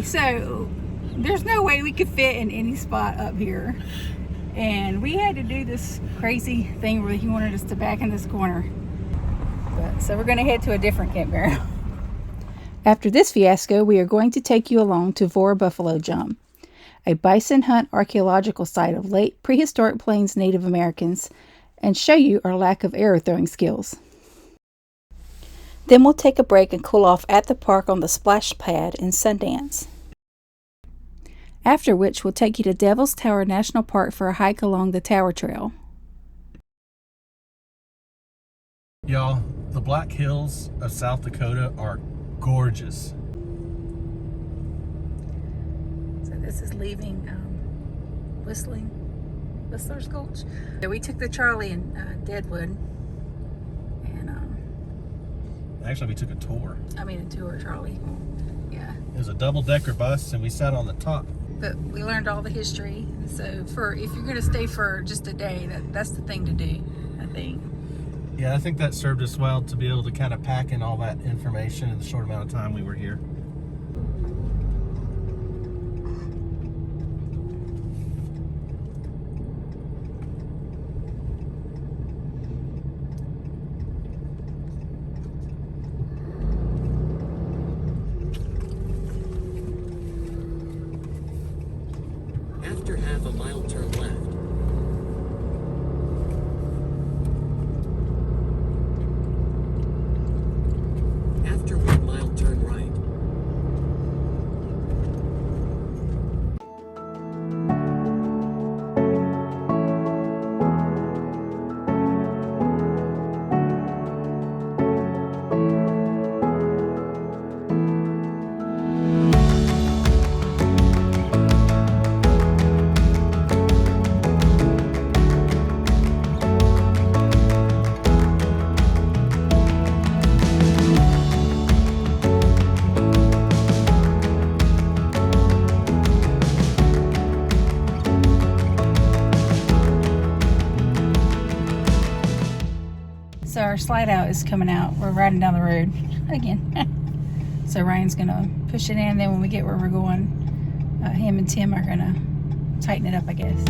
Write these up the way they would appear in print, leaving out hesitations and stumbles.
So there's no way we could fit in any spot up here, and we had to do this crazy thing where he wanted us to back in this corner. So we're going to head to a different campground. After this fiasco, we are going to take you along to Vore Buffalo Jump, a bison hunt archaeological site of late prehistoric Plains Native Americans, and show you our lack of arrow throwing skills. Then we'll take a break and cool off at the park on the splash pad in Sundance. After which, we'll take you to Devil's Tower National Park for a hike along the Tower Trail. Y'all, the Black Hills of South Dakota are gorgeous. So this is leaving Whistler's Gulch. So we took the Charlie in Deadwood, and Actually, we took a tour. a tour, Charlie. Yeah. It was a double-decker bus, and we sat on the top. But we learned all the history. So if you're going to stay for just a day, that's the thing to do, I think. Yeah, I think that served us well to be able to kind of pack in all that information in the short amount of time we were here. After half a mile, turn left. After 1 mile, turn right. So our slide out is coming out. We're riding down the road again. So Ryan's gonna push it in, then when we get where we're going, him and Tim are gonna tighten it up, I guess.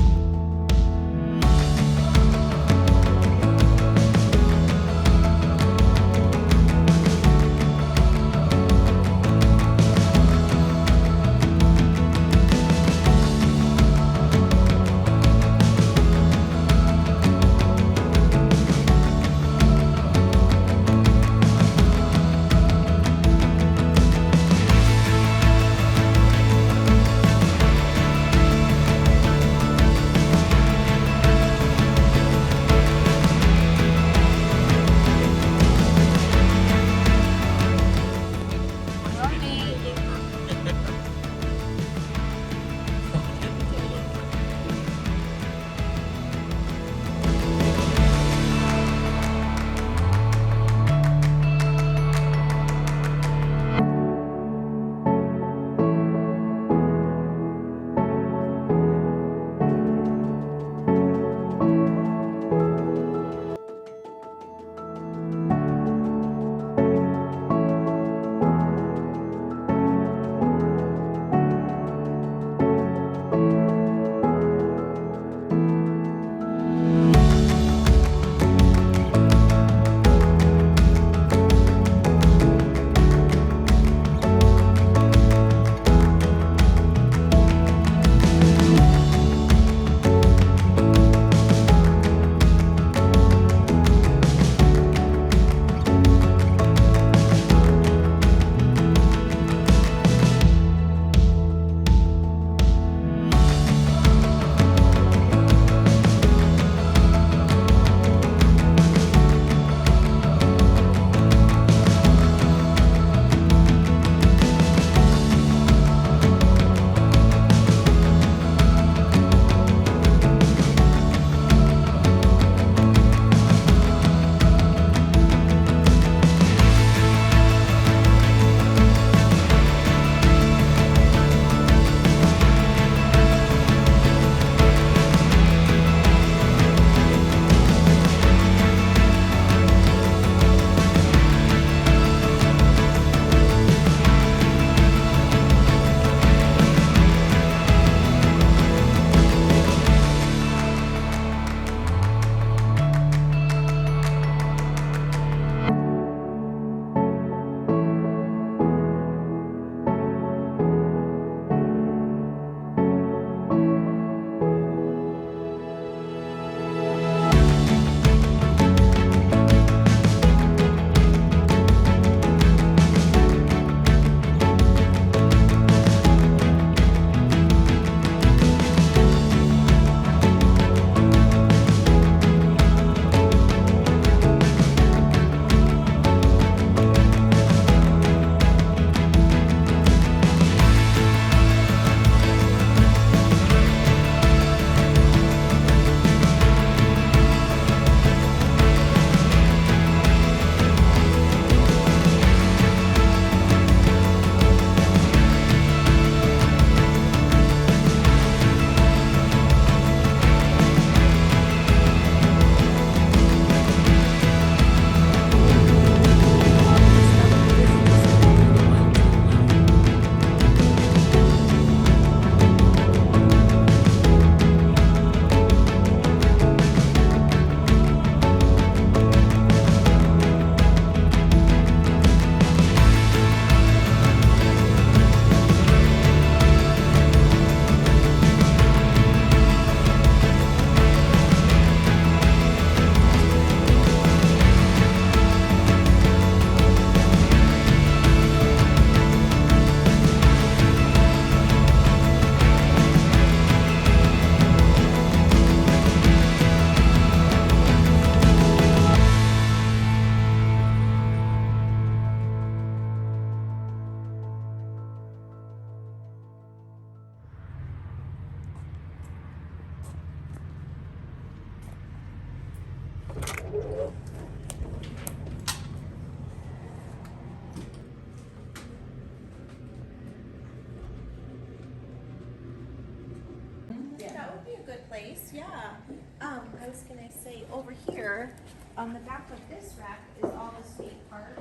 would be a good place, yeah. I was gonna say over here, on the back of this rack is all the skate park.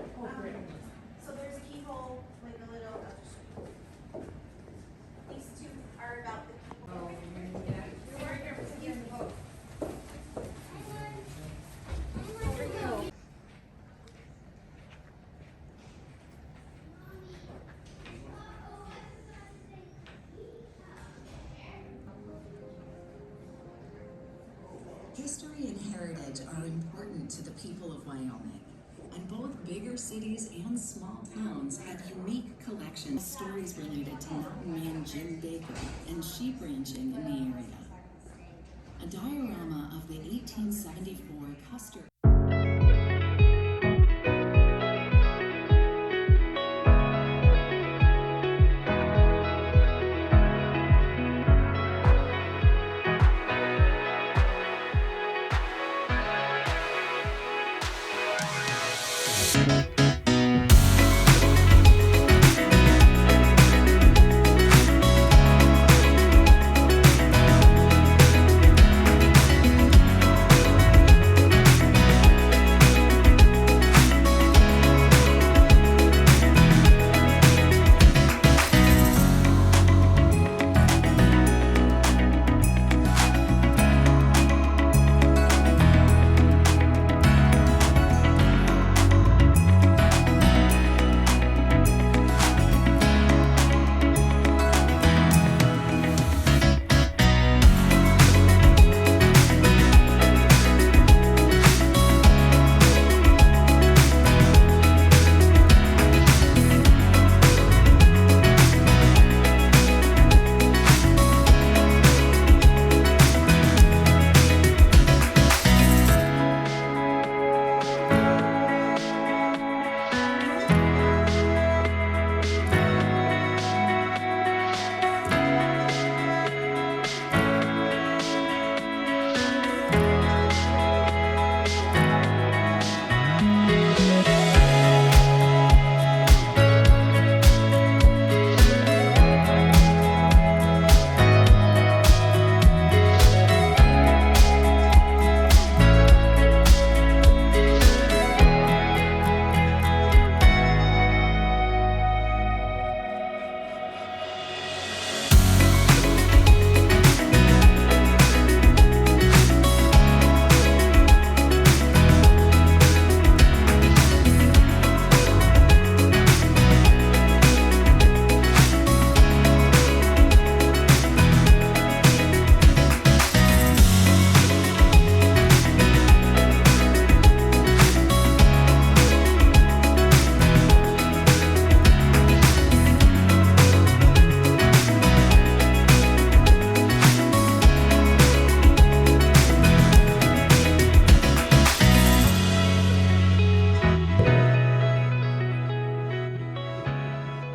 So there's a keyhole, like a little, these two are about the keyhole. Over here. History and heritage are important to the people of Wyoming, and both bigger cities and small towns have unique collections of stories related to mountain man Jim Baker and sheep ranching in the area. A diorama of the 1874 Custer.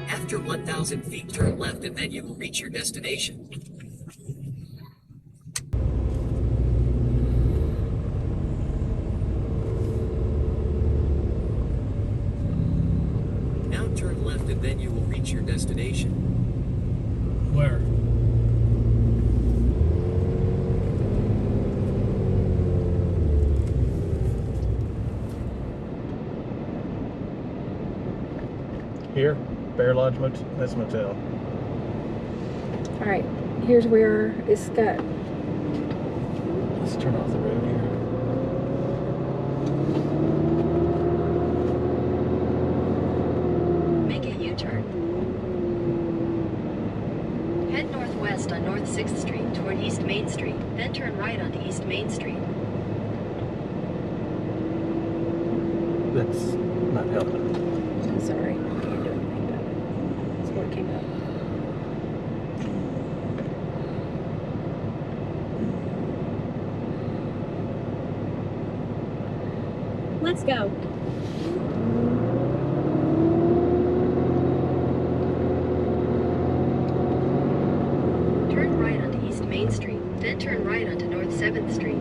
After 1,000 feet, turn left and then you will reach your destination. Now turn left and then you will reach your destination. Where? Here, Bear Lodge Motel. That's motel. All right, here's where it's got. Let's turn off the road here. Make a U-turn. Head northwest on North 6th Street toward East Main Street, then turn right onto East Main Street. That's not helping. I'm sorry, I can't do anything about it. That's what came up. Let's go. Turn right onto East Main Street, then turn right onto North 7th Street.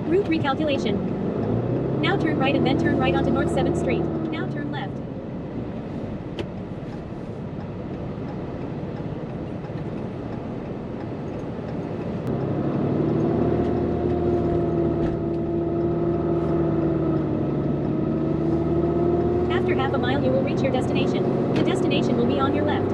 Route recalculation. Now turn right and then turn right onto North 7th Street. Now turn left. half a mile you will reach your destination. The destination will be on your left.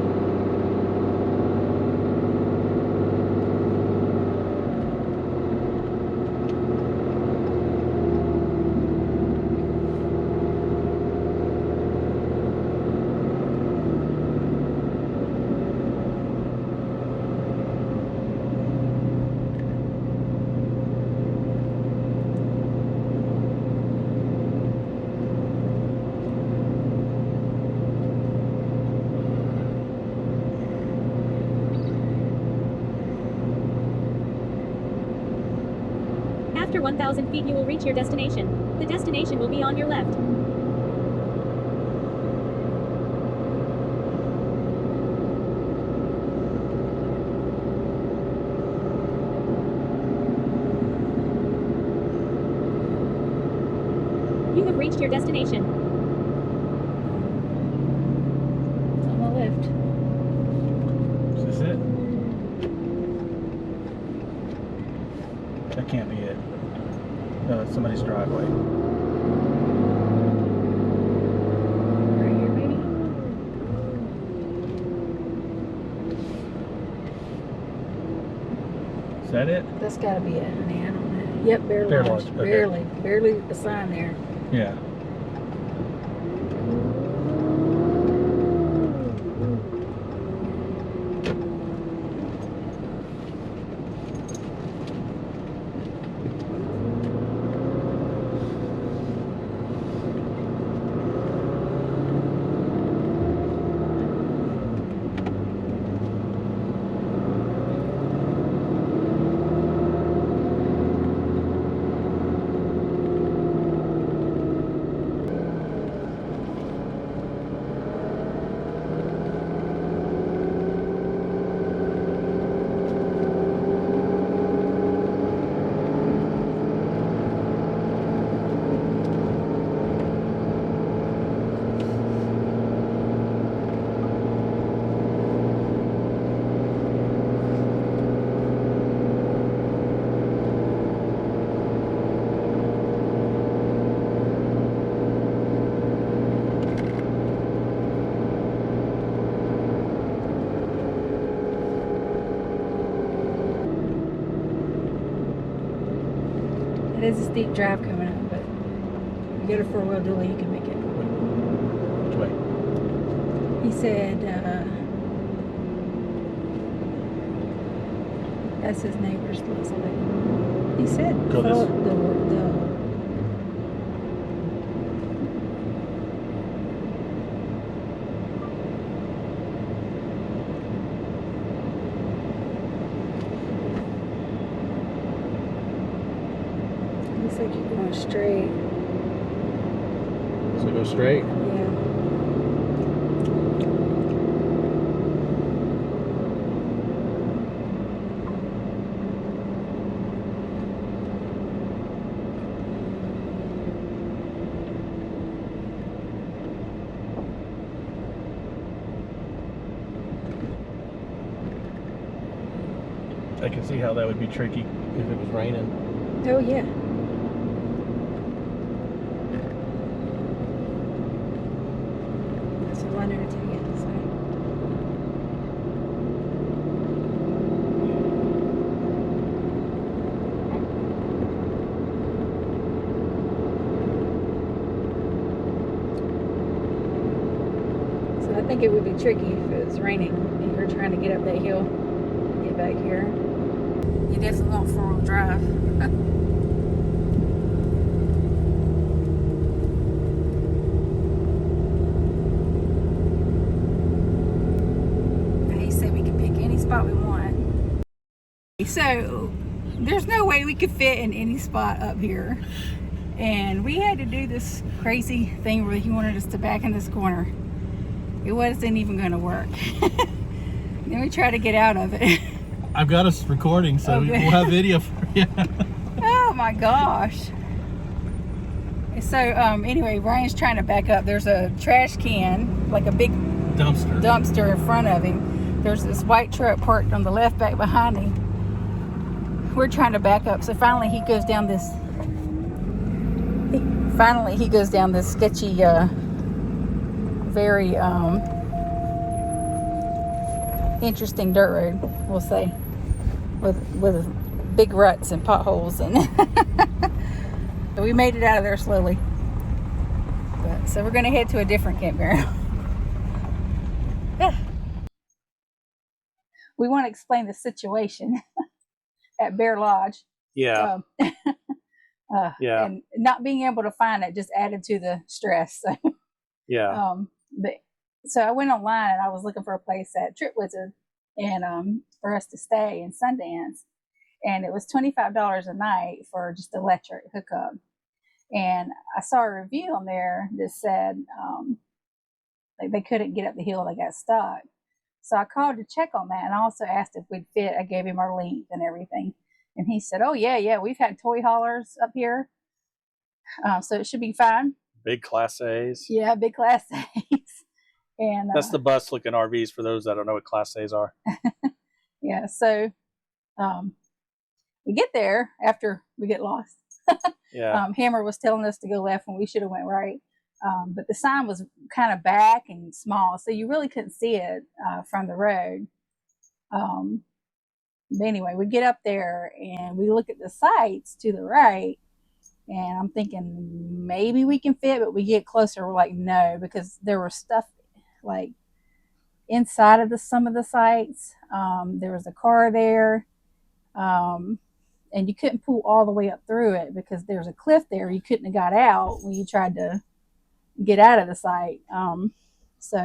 After 1,000 feet you will reach your destination. The destination will be on your left. You have reached your destination. It's on the left. Is this it? That can't be it. No, it's somebody's driveway. Right here, maybe. Is that it? That's gotta be it, honey. I don't know. Yep, barely. Bear Lodge. Lodge, okay. Barely a sign there. Yeah. It is a steep drive coming up, but you get a four-wheel dually, you can make it. Which way? He said, that's his neighbor's place. He said, Go this- follow the looks like you're going straight. So go straight? Yeah. I can see how that would be tricky if it was raining. Oh, yeah. That's all I know to tell you. So I think it would be tricky if it was raining and you were trying to get up that hill, get back here. You definitely want four-wheel drive. He said we can pick any spot we want. So there's no way we could fit in any spot up here. And we had to do this crazy thing where he wanted us to back in this corner. It wasn't even going to work. Then we tried to get out of it. I've got us recording, so Okay. we'll have video for you. Oh my gosh. So anyway, Ryan's trying to back up. There's a trash can, like a big dumpster in front of him. There's this white truck parked on the left back behind him. We're trying to back up. So finally he goes down this sketchy very interesting dirt road, we'll say, with big ruts and potholes, and we made it out of there slowly. But, so we're going to head to a different campground. We want to explain the situation at Bear Lodge. Yeah. Yeah. And not being able to find it just added to the stress. So, Yeah. so I went online and I was looking for a place at Trip Wizard and for us to stay in Sundance, and it was $25 a night for just electric hookup. And I saw a review on there that said like they couldn't get up the hill, they got stuck. So I called to check on that, and I also asked if we'd fit. I gave him our length and everything, and he said, "Oh yeah, we've had toy haulers up here, so it should be fine." Big Class A's. Yeah, big Class A's. And that's the bus looking RVs for those that don't know what Class A's are. Yeah, so we get there after we get lost. Yeah. Hammer was telling us to go left when we should have went right. But the sign was kind of back and small, so you really couldn't see it from the road. But anyway, we get up there and we look at the sites to the right, and I'm thinking maybe we can fit, but we get closer, we're like, no, because there was stuff like inside of some of the sites. There was a car there, and you couldn't pull all the way up through it because there's a cliff there. You couldn't have got out when you tried to get out of the site. So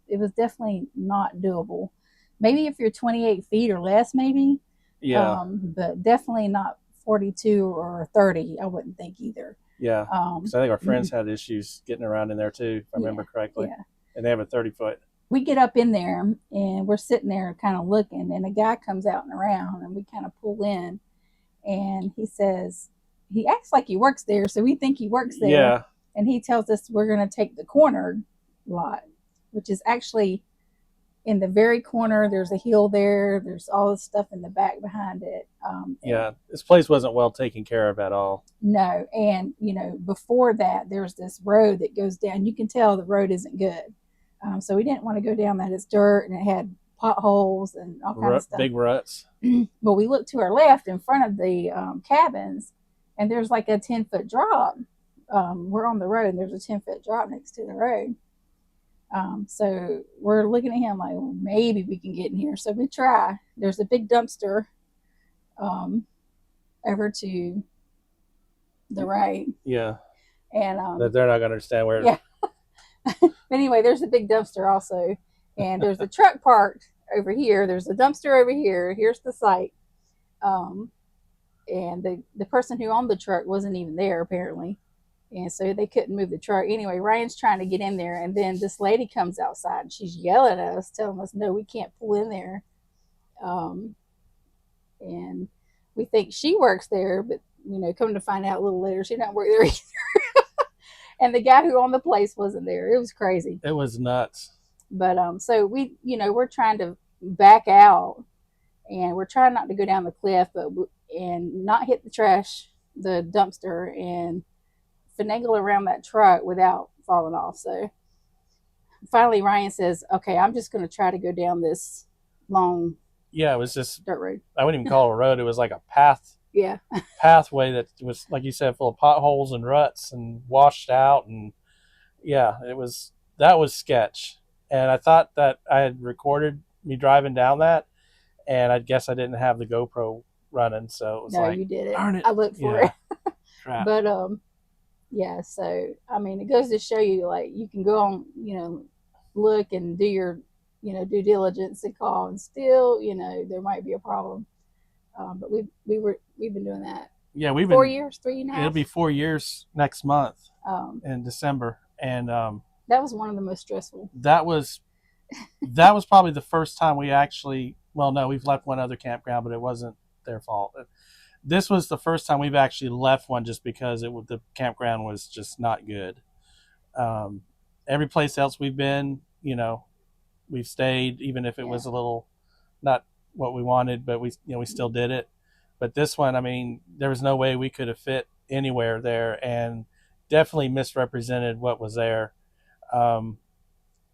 it was definitely not doable. Maybe if you're 28 feet or less, maybe. Yeah. But definitely not 42 or 30, I wouldn't think either. Yeah. Because I think our friends had issues getting around in there too, if I remember correctly. Yeah. And they have a 30-foot. We get up in there and we're sitting there kind of looking, and a guy comes out and around, and we kind of pull in, and he says, he acts like he works there, so we think he works there. Yeah. And he tells us we're going to take the cornered lot, which is actually in the very corner. There's a hill there. There's all this stuff in the back behind it. Yeah, this place wasn't well taken care of at all. No, and before that, there's this road that goes down. You can tell the road isn't good. So we didn't want to go down that. It's dirt, and it had potholes and all kinds of stuff. Big ruts. But we looked to our left in front of the cabins, and there's like a 10-foot drop. We're on the road, and there's a 10-foot drop next to the road. So we're looking at him like, well, maybe we can get in here. So we try. There's a big dumpster over to the right. Yeah. And they're not going to understand where. Yeah. Anyway, there's a big dumpster also, and there's a truck parked over here. There's a dumpster over here. Here's the site. And the person who owned the truck wasn't even there apparently. And so they couldn't move the truck. Anyway, Ryan's trying to get in there, and then this lady comes outside, and she's yelling at us, telling us, no, we can't pull in there. And we think she works there, but, come to find out a little later, she doesn't work there either. And the guy who owned the place wasn't there. It was crazy. It was nuts. But so we, we're trying to back out, and we're trying not to go down the cliff, and not hit the dumpster, and finagle around that truck without falling off. So finally Ryan says, okay, I'm just going to try to go down this long it was just dirt road. I wouldn't even call it a road. It was like a path. Yeah. Pathway that was, like you said, full of potholes and ruts and washed out. And that was sketch. And I thought that I had recorded me driving down that, and I guess I didn't have the GoPro running. So it was no, you did it. Darn it. I looked for it. Crap. But so I mean, it goes to show you, like, you can go on, look and do your, due diligence and call, and still, there might be a problem. But we've been doing that. Yeah, we've 4 been years, 3.5. It'll be 4 years next month in December, and that was one of the most stressful. That was probably the first time we actually. Well, no, we've left one other campground, but it wasn't their fault. This was the first time we've actually left one just because the campground was just not good. Every place else we've been, we've stayed, even if it was a little not what we wanted, but we still did it. But this one, I mean, there was no way we could have fit anywhere there, and definitely misrepresented what was there.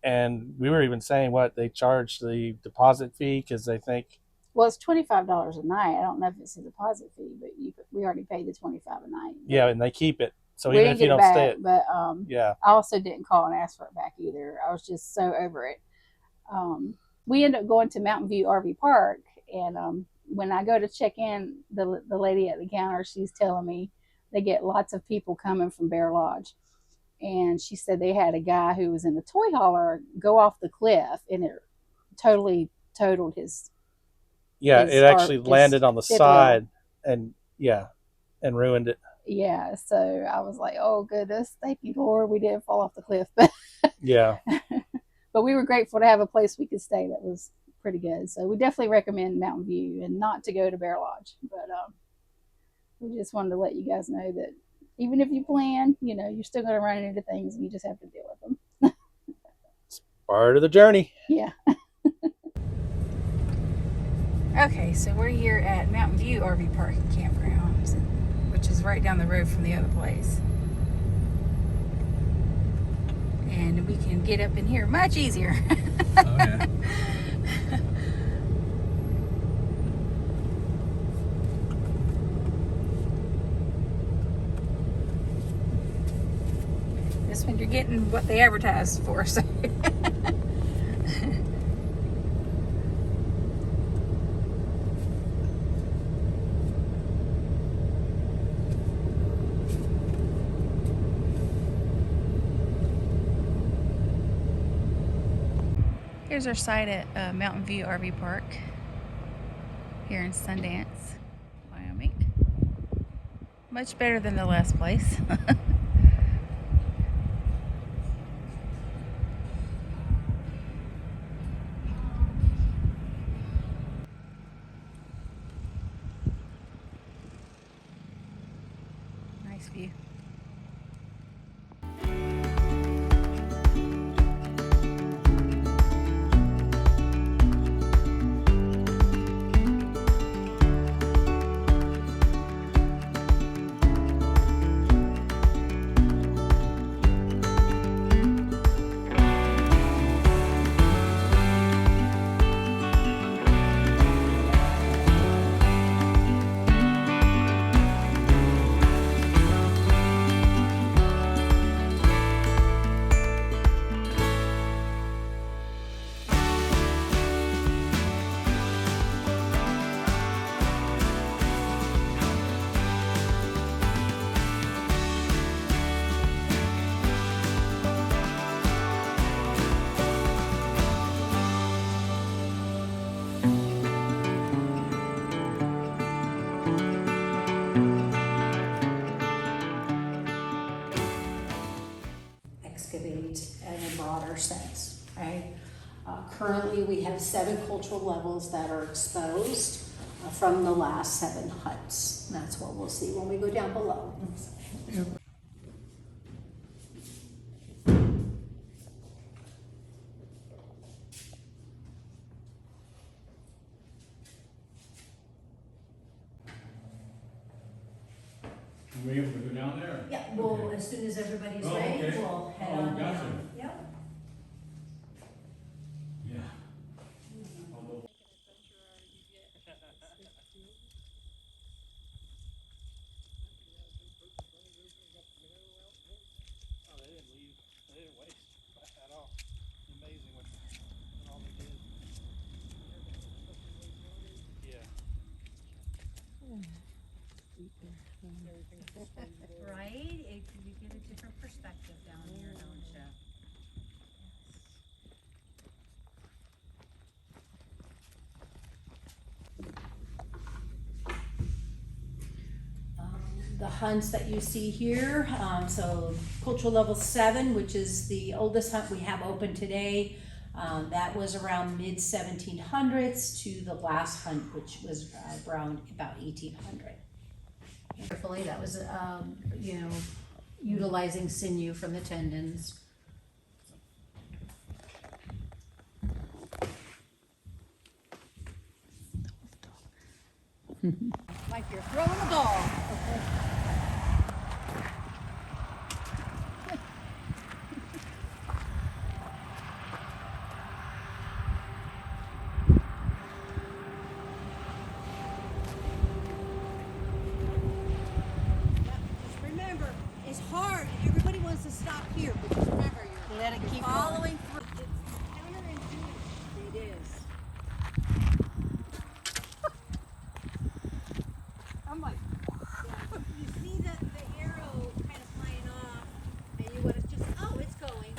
And we were even saying what they charge the deposit fee because they think. Well, it's $25 a night. I don't know if it's a deposit fee, but we already paid the $25 a night. Yeah, and they keep it. So we even didn't if you get it don't back, stay it. But yeah. I also didn't call and ask for it back either. I was just so over it. We ended up going to Mountain View RV Park, and when I go to check in, the lady at the counter, she's telling me they get lots of people coming from Bear Lodge. And she said they had a guy who was in the toy hauler go off the cliff, and it totally totaled his. Yeah, it actually landed on the side, and ruined it. Yeah, so I was like, oh goodness, thank you, Lord, we didn't fall off the cliff. But yeah. But we were grateful to have a place we could stay that was pretty good. So we definitely recommend Mountain View and not to go to Bear Lodge. But we just wanted to let you guys know that even if you plan, you're still going to run into things and you just have to deal with them. It's part of the journey. Yeah. Okay, so we're here at Mountain View RV Park and Campground, which is right down the road from the other place. And we can get up in here much easier. Oh, yeah. This one you're getting what they advertised for. So. Here's our site at Mountain View RV Park here in Sundance, Wyoming. Much better than the last place. Nice view. Excavate in a broader sense, right? Currently, we have 7 cultural levels that are exposed from the last 7 huts. And that's what we'll see when we go down below. Are we able to go down there? Yeah, well, as soon as everybody's ready, okay. we'll head on Gotcha. down. Yep. Yeah. Oh, they didn't leave. They didn't waste at all. Amazing what all they did. Yeah. Right? You get a different perspective down here, don't you? The hunts that you see here, so cultural level 7, which is the oldest hunt we have open today, that was around mid 1700s to the last hunt, which was around about 1800. Carefully, that was utilizing sinew from the tendons. Like you're throwing a ball. let it keep Following through. It is. I'm like, You see the arrow kind of flying off, and you want to just, oh, it's going.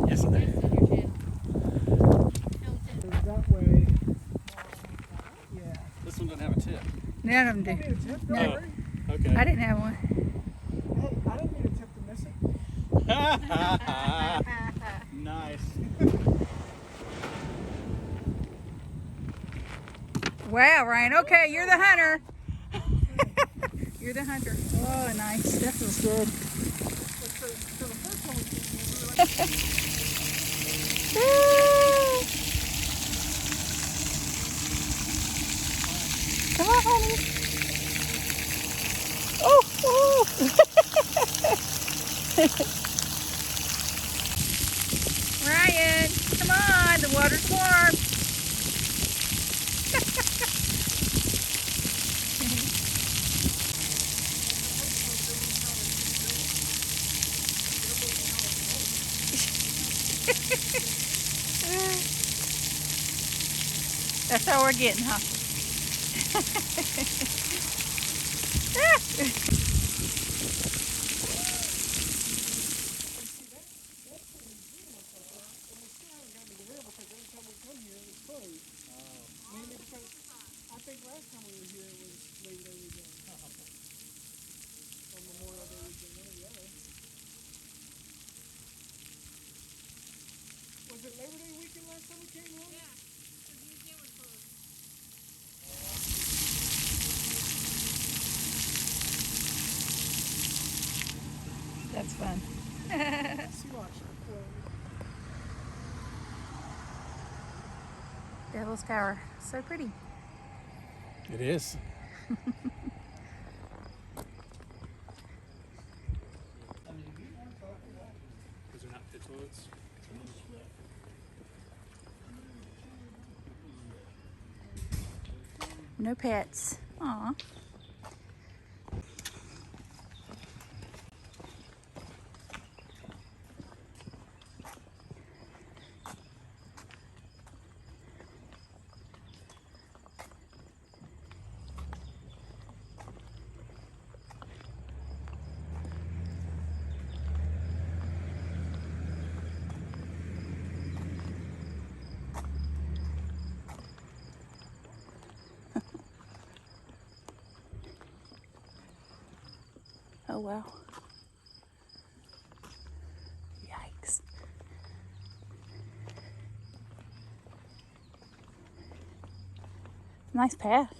And you Yes, there. That way. Yeah. This one doesn't have a tip. none of them do. Need a tip? No. Don't worry. Okay. I didn't have one. Hey, I didn't need a tip to miss it. Nice. Wow, Ryan. Okay, you're the hunter. You're the hunter. Oh, nice. That feels good. So the first one we came in, we were like, Come on, honey. Oh, oh. Ryan, come on. The water's warm. That's how we're getting, huh? mainly because I think last time we were here it was Labor Day weekend. Or Memorial Day weekend, one or the other. Was it Labor Day weekend last time we came home? Yeah, the museum was closed. That's fun. Sea Watch closed. Devil's Tower. So pretty. It is. Those are not pit toilets. No pets. Aw. Oh, wow. Yikes. Nice path.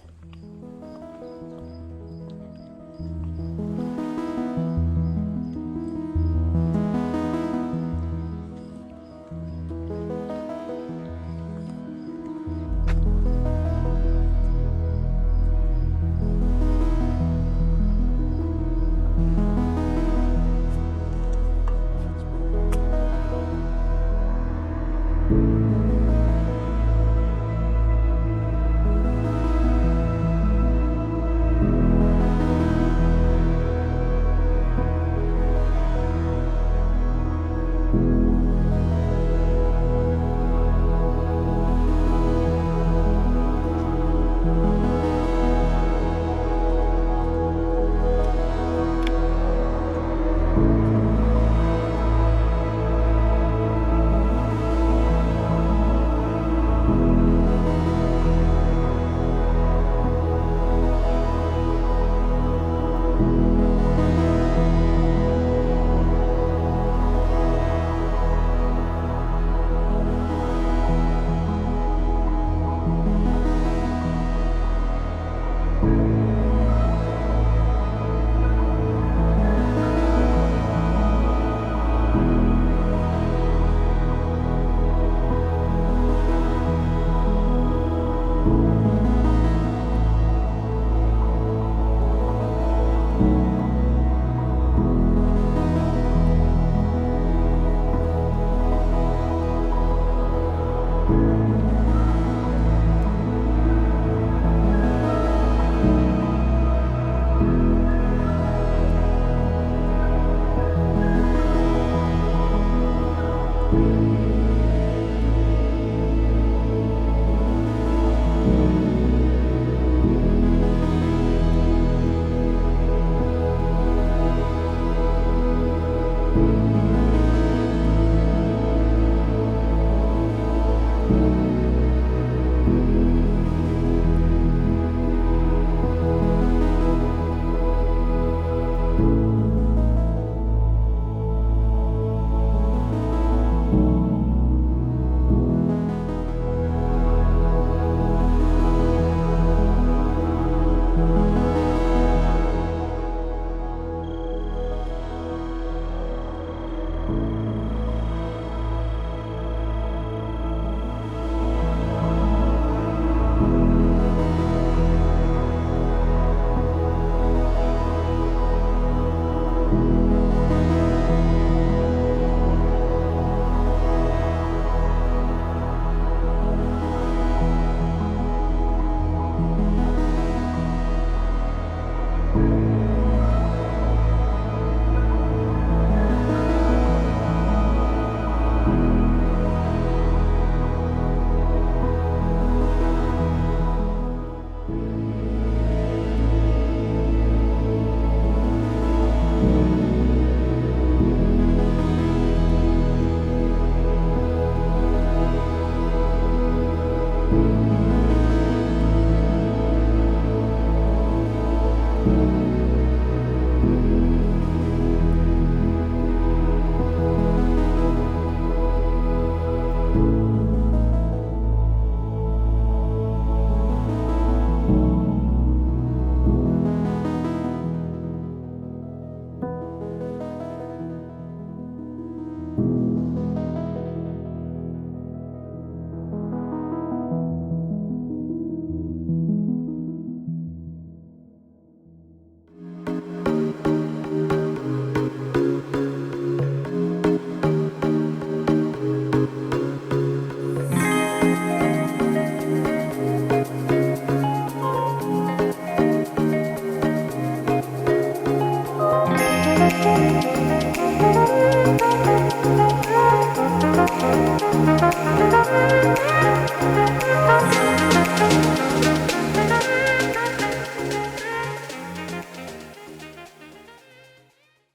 Bye.